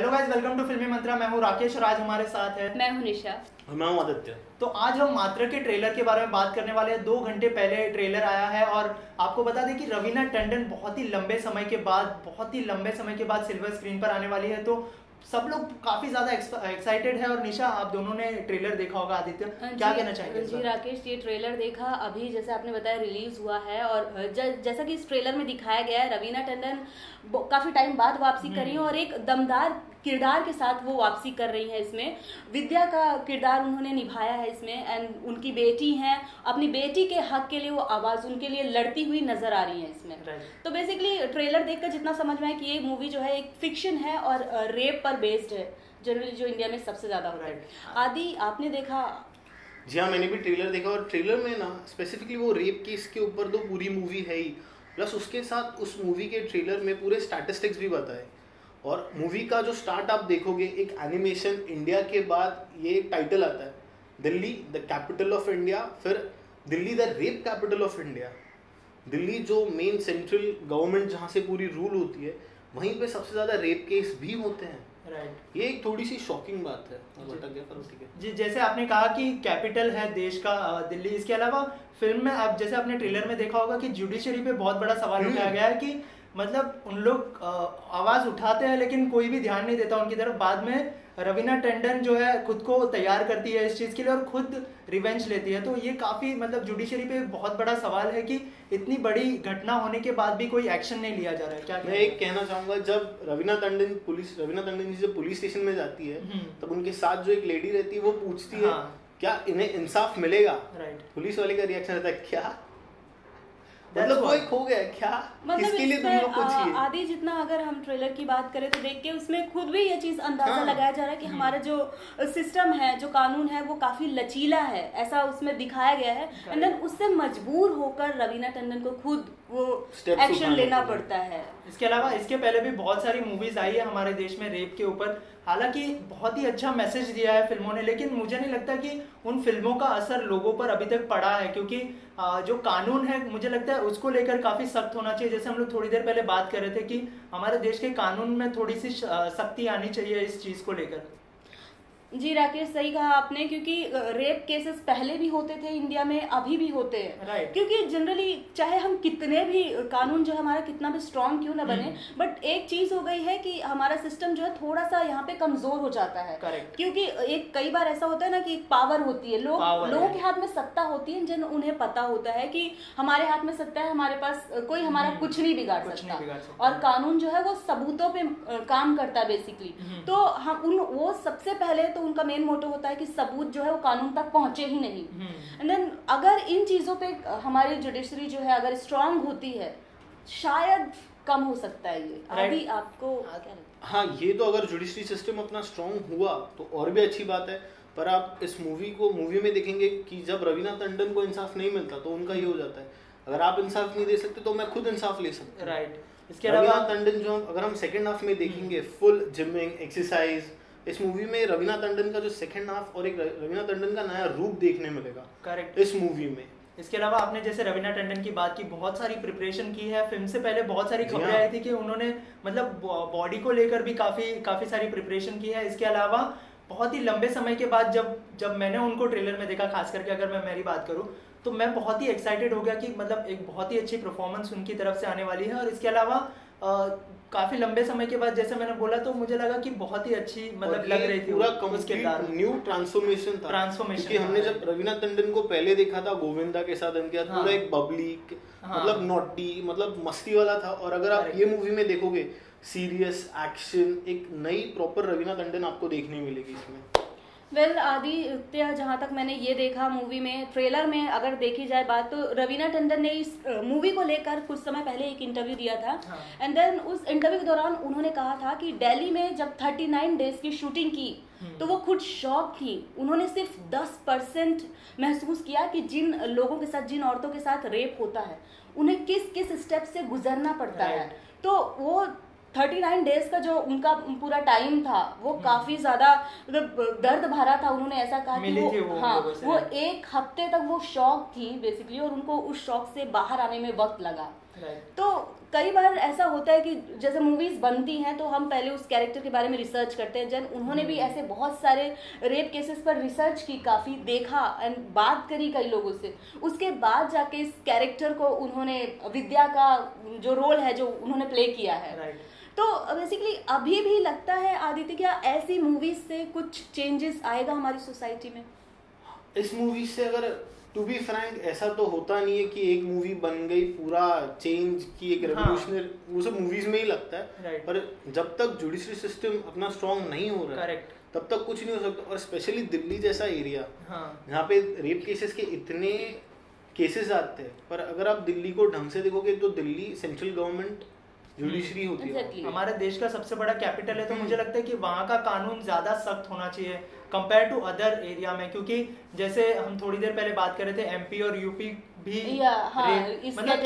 Hello guys, welcome to फिल्मी मंत्रा। मैं हूँ राकेश और आज हमारे साथ है मैं हूँ निशा और मैं हूँ आदित्य। तो आज हम मात्रा के ट्रेलर के बारे में बात करने वाले हैं। 2 घंटे पहले ट्रेलर आया है और आपको बता दें कि रवीना टंडन बहुत ही लंबे समय के बाद सिल्वर स्क्रीन पर आने वाली है। तो सब लोग काफी ज्यादा एक्साइटेड है। और निशा, आप दोनों ने ट्रेलर देखा होगा। आदित्य, क्या कहना चाहेंगे? जी राकेश, ये ट्रेलर देखा अभी, जैसे आपने बताया रिलीज हुआ है और जैसा कि इस ट्रेलर में दिखाया गया है, रवीना टंडन काफी टाइम बाद वापसी कर रही है और एक दमदार किरदार के साथ वो वापसी कर रही है। इसमें विद्या का किरदार उन्होंने निभाया है इसमें, एंड उनकी बेटी हैं, अपनी बेटी के हक के लिए वो आवाज उनके लिए लड़ती हुई नजर आ रही है इसमें। तो बेसिकली ट्रेलर देखकर जितना समझ में आया कि ये मूवी जो है एक फिक्शन है और रेप पर बेस्ड है, जनरली जो इंडिया में सबसे ज्यादा होता है। आदि, आपने देखा? जी हाँ, मैंने भी ट्रेलर देखा और ट्रेलर में ना स्पेसिफिकली वो रेप केस के ऊपर तो पूरी मूवी है ही, प्लस उसके साथ उस मूवी के ट्रेलर में पूरे स्टैटिस्टिक्स भी बताए। और मूवी का जो स्टार्ट आप देखोगे, एक एनिमेशन इंडिया के बाद ये एक टाइटल आता है, Delhi the capital of India, फिर Delhi the rape capital of India. Delhi जो मेन सेंट्रल गवर्नमेंट जहाँ से पूरी रूल होती है, वहीं पे सबसे ज़्यादा रेप केस भी होते हैं। राइट, ये एक थोड़ी सी शॉकिंग बात है। ठीक है जी, जैसे आपने कहा कि कैपिटल है देश का दिल्ली। इसके अलावा फिल्म में आप जैसे आपने ट्रेलर में देखा होगा कि जुडिशरी पे बहुत बड़ा सवाल उठाया गया है कि मतलब उन लोग आवाज उठाते हैं लेकिन कोई भी ध्यान नहीं देता उनकी तरफ। बाद में रवीना टंडन जो है खुद को तैयार करती है इस चीज के लिए और खुद रिवेंज लेती है। तो ये काफी मतलब जुडिशरी पे बहुत बड़ा सवाल है कि इतनी बड़ी घटना होने के बाद भी कोई एक्शन नहीं लिया जा रहा है। क्या मैं एक कहना चाहूंगा, जब रवीना टंडन जी जब पुलिस स्टेशन में जाती है तब उनके साथ जो एक लेडी रहती है वो पूछती है क्या इन्हें इंसाफ मिलेगा। पुलिस वाले का रिएक्शन रहता है क्या, मतलब वो एक हो गया क्या, मतलब किसके लिए तुम लोग को चाहिए। आदि, जितना अगर हम ट्रेलर की बात करें तो देख के उसमें खुद भी ये चीज अंदाजा लगाया जा रहा है कि हमारा जो सिस्टम है, जो कानून है, वो काफी लचीला है, ऐसा उसमें दिखाया गया है। एंड देन उससे मजबूर होकर रवीना टंडन को खुद वो एक्शन लेना पड़ता है। इसके अलावा इसके पहले भी बहुत सारी मूवीज आई है हमारे देश में रेप के ऊपर, हालांकि बहुत ही अच्छा मैसेज दिया है फिल्मों ने, लेकिन मुझे नहीं लगता कि उन फिल्मों का असर लोगों पर अभी तक पड़ा है। क्योंकि जो कानून है मुझे लगता है उसको लेकर काफी सख्त होना चाहिए। जैसे हम लोग थोड़ी देर पहले बात कर रहे थे कि हमारे देश के कानून में थोड़ी सी सख्ती आनी चाहिए इस चीज को लेकर। जी राकेश, सही कहा आपने, क्योंकि रेप केसेस पहले भी होते थे इंडिया में, अभी भी होते हैं। क्योंकि जनरली चाहे हम कितने भी कानून जो है हमारा कितना भी स्ट्रांग क्यों ना बने, बट एक चीज हो गई है कि हमारा सिस्टम जो है थोड़ा सा यहाँ पे कमजोर हो जाता है। क्योंकि एक कई बार ऐसा होता है ना कि पावर होती है, लोगों के हाथ में सत्ता होती है, जिन उन्हें पता होता है कि हमारे हाथ में सत्ता है, हमारे पास कोई हमारा कुछ नहीं बिगाड़ सकता और कानून जो है वो सबूतों पे काम करता है बेसिकली। तो हम वो सबसे पहले तो उनका मेन मोटो होता है कि सबूत जो है वो कानून तक पहुंचे ही नहीं। एंड देन अगर इन चीजों पे हमारी जुडिशरी जो है अगर स्ट्रांग होती है, शायद कम हो सकता है ये। अभी आपको क्या लगता है? हाँ, ये तो अगर जुडिशरी सिस्टम अपना स्ट्रांग हुआ तो और भी अच्छी बात है। पर आप इस मूवी में देखेंगे कि जब रवीना टंडन को इंसाफ नहीं मिलता तो उनका ये हो जाता है, अगर आप इंसाफ नहीं दे सकते तो मैं खुद इंसाफ ले सकता हूँ। राइट, इसके रवीना टंडन जो अगर हम सेकेंड हाफ में देखेंगे, फुल जिमिंग एक्सरसाइज इस मूवी में रवीना टंडन का जो सेकंड हाफ और एक रवीना टंडन का नया रूप देखने मिलेगा। करेक्ट, इस मूवी में। इसके अलावा आपने जैसे रवीना टंडन की बात की, बहुत सारी प्रिपरेशन की है। फिल्म से पहले बहुत सारी खबरें आई थी कि उन्होंने मतलब बॉडी को लेकर भी काफी सारी प्रिपरेशन की है। इसके अलावा बहुत ही लंबे समय के बाद जब मैंने उनको ट्रेलर में देखा, खास करके अगर मैं मेरी बात करूँ, तो मैं बहुत ही एक्साइटेड हो गया कि मतलब एक बहुत ही अच्छी परफॉर्मेंस उनकी तरफ से आने वाली है। और इसके अलावा काफी लंबे समय के बाद, जैसे मैंने बोला, तो मुझे लगा कि बहुत ही अच्छी मतलब लग रही थी। पूरा कंप्लीट न्यू ट्रांसफॉर्मेशन था। क्योंकि हमने जब रवीना टंडन को पहले देखा था गोविंदा के साथ, इनके साथ पूरा एक बबली मतलब नॉटी मतलब मस्ती वाला था। और अगर आप ये मूवी में देखोगे, सीरियस एक्शन, एक नई प्रॉपर रवीना टंडन आपको देखने मिलेगी इसमें। वेल आदित्य, जहाँ तक मैंने ये देखा मूवी में, ट्रेलर में अगर देखी जाए बात, तो रवीना टंडन ने इस मूवी को लेकर कुछ समय पहले एक इंटरव्यू दिया था। एंड देन उस इंटरव्यू के दौरान उन्होंने कहा था कि दिल्ली में जब 39 डेज की शूटिंग की तो वो खुद शॉक थी। उन्होंने सिर्फ 10% महसूस किया कि जिन लोगों के साथ, जिन औरतों के साथ रेप होता है, उन्हें किस किस स्टेप से गुजरना पड़ता है। तो वो 39 डेज का जो उनका पूरा टाइम था वो काफी ज्यादा मतलब दर्द भरा था। उन्होंने ऐसा कहा कि वो 1 हफ्ते तक वो शॉक थी बेसिकली, और उनको उस शॉक से बाहर आने में वक्त लगा। तो कई बार ऐसा होता है कि जैसे मूवीज बनती हैं तो हम पहले उस कैरेक्टर के बारे में रिसर्च करते हैं। जन उन्होंने भी ऐसे बहुत सारे रेप केसेस पर रिसर्च की, काफ़ी देखा एंड बात करी कई लोगों से, उसके बाद जाके इस कैरेक्टर को उन्होंने, विद्या का जो रोल है जो उन्होंने प्ले किया है। तो बेसिकली अभी भी लगता है आदित्य, क्या ऐसी मूवीज से कुछ चेंजेस आएगा हमारी सोसाइटी में? इस मूवी से अगर टू बी फ्रैंक ऐसा तो होता नहीं है कि एक मूवी बन गई पूरा चेंज की, एक रेवोल्यूशनरी, वो सब मूवीज में ही लगता है। पर जब तक जुडिशरी सिस्टम अपना स्ट्रांग नहीं हो रहा है तब तक कुछ नहीं हो सकता। और स्पेशली दिल्ली जैसा एरिया जहाँ पे रेप केसेस के इतने केसेस आते हैं, पर अगर आप दिल्ली को ढंग से देखोगे तो दिल्ली सेंट्रल गवर्नमेंट जुडिशरी होती है, हमारे देश का सबसे बड़ा कैपिटल है। तो मुझे लगता है कि वहाँ का कानून ज्यादा सख्त होना चाहिए कंपेयर टू अदर एरिया में, क्योंकि जैसे हम थोड़ी देर पहले बात कर रहे थे एमपी और यूपी भी मतलब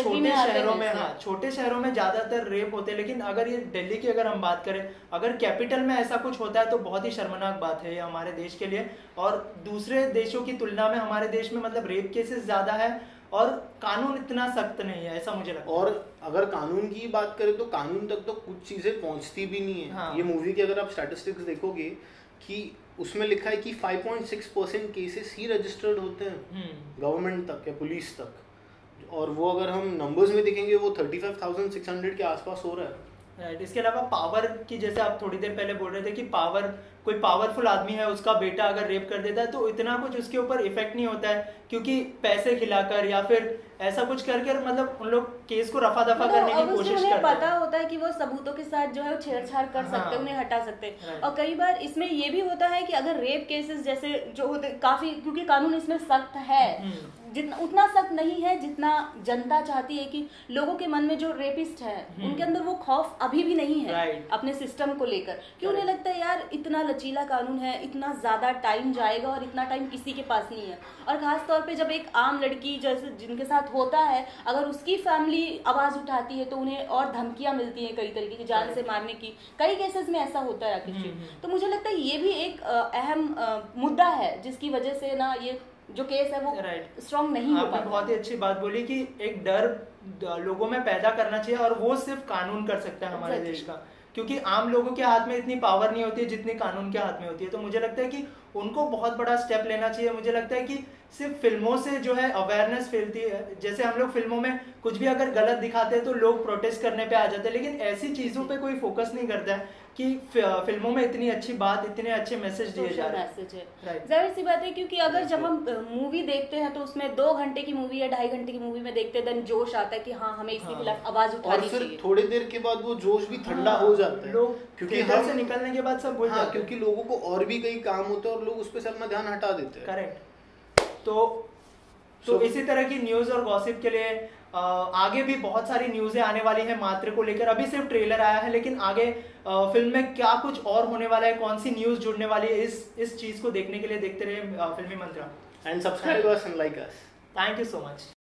छोटे शहरों में ज्यादातर रेप होते हैं। लेकिन अगर ये दिल्ली की अगर हम बात करें, अगर कैपिटल में ऐसा कुछ होता है तो बहुत ही शर्मनाक बात है ये हमारे देश के लिए। और दूसरे देशों की तुलना में हमारे देश में मतलब रेप केसेस ज्यादा है और कानून इतना सख्त नहीं है, ऐसा मुझे लगता है। और अगर कानून की बात करें तो कानून तक तो कुछ चीजें पहुंचती भी नहीं है। ये मूवी के अगर आप स्टैटिस्टिक्स देखोगे कि उसमें लिखा है कि 5.6% केसेस ही रजिस्टर्ड होते हैं गवर्नमेंट तक या पुलिस तक, और वो अगर हम नंबर्स में देखेंगे वो 35,600 के आसपास हो रहा है। राइट। इसके अलावा पावर की, जैसे आप थोड़ी देर पहले बोल रहे थे कि पावर, कोई पावरफुल आदमी है उसका बेटा अगर रेप कर देता है तो इतना कुछ उसके ऊपर इफेक्ट नहीं होता है, क्योंकि पैसे खिलाकर या फिर ऐसा कुछ करके मतलब उन लोग केस को रफा दफा करने की कोशिश करते हैं। पता होता है कि वो सबूतों के साथ जो है वो छेड़छाड़ कर सकते हैं, उन्हें हटा सकते हैं। और कई बार इसमें ये भी होता है कि अगर रेप केसेस जैसे जो होते काफी, क्योंकि कानून इसमें सख्त है, जितना उतना सख्त नहीं है जितना जनता चाहती है कि लोगों के मन में जो रेपिस्ट है उनके अंदर वो खौफ अभी भी नहीं है अपने सिस्टम को लेकर। क्यों उन्हें लगता है यार इतना लचीला कानून है, इतना ज्यादा टाइम जाएगा और इतना टाइम किसी के पास नहीं है। और खास तौर पे जब एक आम लड़की जैसे जिनके साथ होता है, अगर उसकी फैमिली आवाज उठाती है तो उन्हें और धमकियां मिलती हैं कई तरीके की, जान से मारने की। कई केसेस में ऐसा होता है राकेश जी। तो मुझे लगता है ये भी एक अहम मुद्दा है जिसकी वजह से ना ये जो केस है वो स्ट्रॉन्ग नहीं हो पाता। बहुत ही अच्छी बात बोली कि एक डर लोगों में पैदा करना चाहिए और वो सिर्फ कानून कर सकता है हमारे देश का, क्योंकि आम लोगों के हाथ में इतनी पावर नहीं होती है जितनी कानून के हाथ में होती है। तो मुझे लगता है कि उनको बहुत बड़ा स्टेप लेना चाहिए। मुझे लगता है कि सिर्फ फिल्मों से जो है अवेयरनेस फैलती है, जैसे हम लोग फिल्मों में कुछ भी अगर गलत दिखाते हैं तो लोग प्रोटेस्ट करने पे आ जाते हैं, लेकिन ऐसी चीजों पे कोई फोकस नहीं करता है कि फिल्मों में इतनी अच्छी बात, इतने अच्छे मैसेज दिए जा रहे हैं। जाहिर सी बात है, क्योंकि अगर जब हम मूवी देखते हैं तो उसमें 2 घंटे की मूवी या 2.5 घंटे की मूवी में देखते हैं, देन जोश आता है कि हाँ हमें इसके खिलाफ आवाज उठानी चाहिए। और फिर थोड़ी देर के बाद वो जोश भी ठंडा हो जाता है, लोग क्योंकि घर से निकलने के बाद सब भूल जाते हैं, क्योंकि लोगों को और भी कई काम होते हैं और लोग उस पर से अपना ध्यान हटा देते हैं। करेक्ट। तो इसी तरह की न्यूज और गॉसिप के लिए आगे भी बहुत सारी न्यूज़ें आने वाली हैं मात्र को लेकर। अभी सिर्फ ट्रेलर आया है, लेकिन आगे फिल्म में क्या कुछ और होने वाला है, कौन सी न्यूज़ जुड़ने वाली है, इस चीज़ को देखने के लिए देखते रहे Filmy Mantra. And subscribe us and like us. Thank you so much.